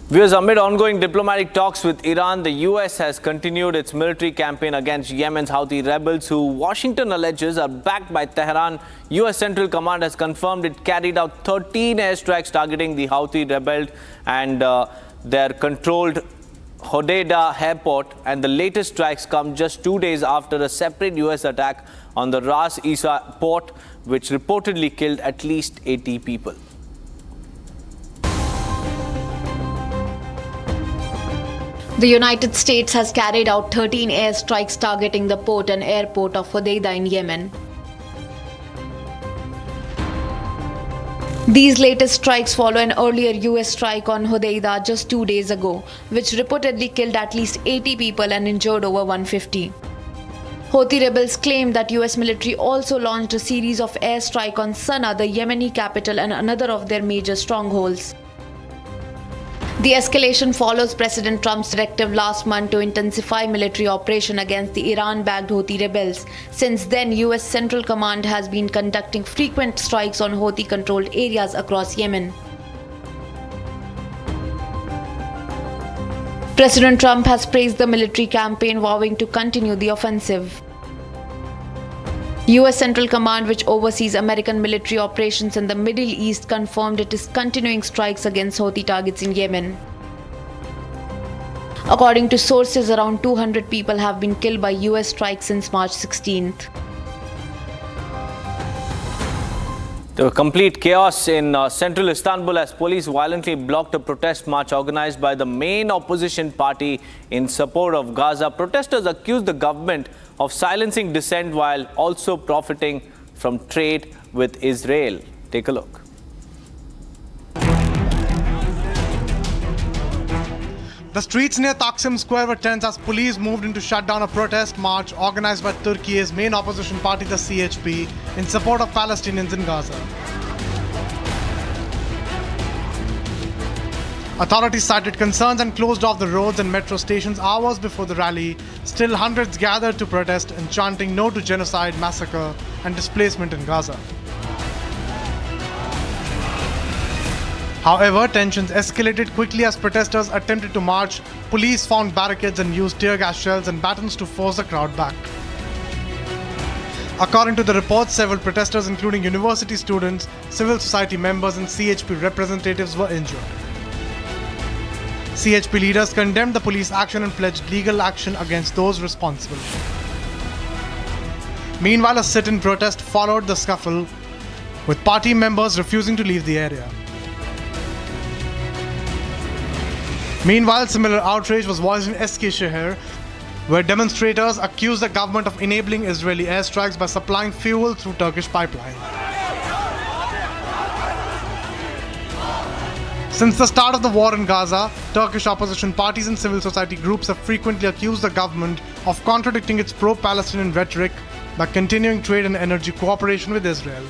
Viewers, amid ongoing diplomatic talks with Iran, the US has continued its military campaign against Yemen's Houthi rebels, who Washington alleges are backed by Tehran. US Central Command has confirmed it carried out 13 airstrikes targeting the Houthi rebels and their controlled Hodeidah airport, and the latest strikes come just 2 days after a separate US attack on the Ras Isa port, which reportedly killed at least 80 people. The United States has carried out 13 airstrikes targeting the port and airport of Hodeidah in Yemen. These latest strikes follow an earlier US strike on Hodeidah just 2 days ago, which reportedly killed at least 80 people and injured over 150. Houthi rebels claim that US military also launched a series of airstrikes on Sana'a, the Yemeni capital, and another of their major strongholds. The escalation follows President Trump's directive last month to intensify military operation against the Iran-backed Houthi rebels. Since then, US Central Command has been conducting frequent strikes on Houthi-controlled areas across Yemen. President Trump has praised the military campaign, vowing to continue the offensive. US Central Command, which oversees American military operations in the Middle East, confirmed it is continuing strikes against Houthi targets in Yemen. According to sources, around 200 people have been killed by US strikes since March 16th. There was complete chaos in central Istanbul as police violently blocked a protest march organized by the main opposition party in support of Gaza. Protesters accused the government of silencing dissent while also profiting from trade with Israel. Take a look. The streets near Taksim Square were tense as police moved in to shut down a protest march organized by Turkey's main opposition party, the CHP, in support of Palestinians in Gaza. Authorities cited concerns and closed off the roads and metro stations hours before the rally. Still, hundreds gathered to protest and chanting "No to genocide, massacre, and displacement in Gaza." However, tensions escalated quickly as protesters attempted to march. Police found barricades and used tear gas shells and batons to force the crowd back. According to the reports, several protesters, including university students, civil society members, and CHP representatives, were injured. CHP leaders condemned the police action and pledged legal action against those responsible. Meanwhile, a sit-in protest followed the scuffle, with party members refusing to leave the area. Meanwhile, similar outrage was voiced in Eskişehir, where demonstrators accused the government of enabling Israeli airstrikes by supplying fuel through Turkish pipeline. Since the start of the war in Gaza, Turkish opposition parties and civil society groups have frequently accused the government of contradicting its pro-Palestinian rhetoric by continuing trade and energy cooperation with Israel.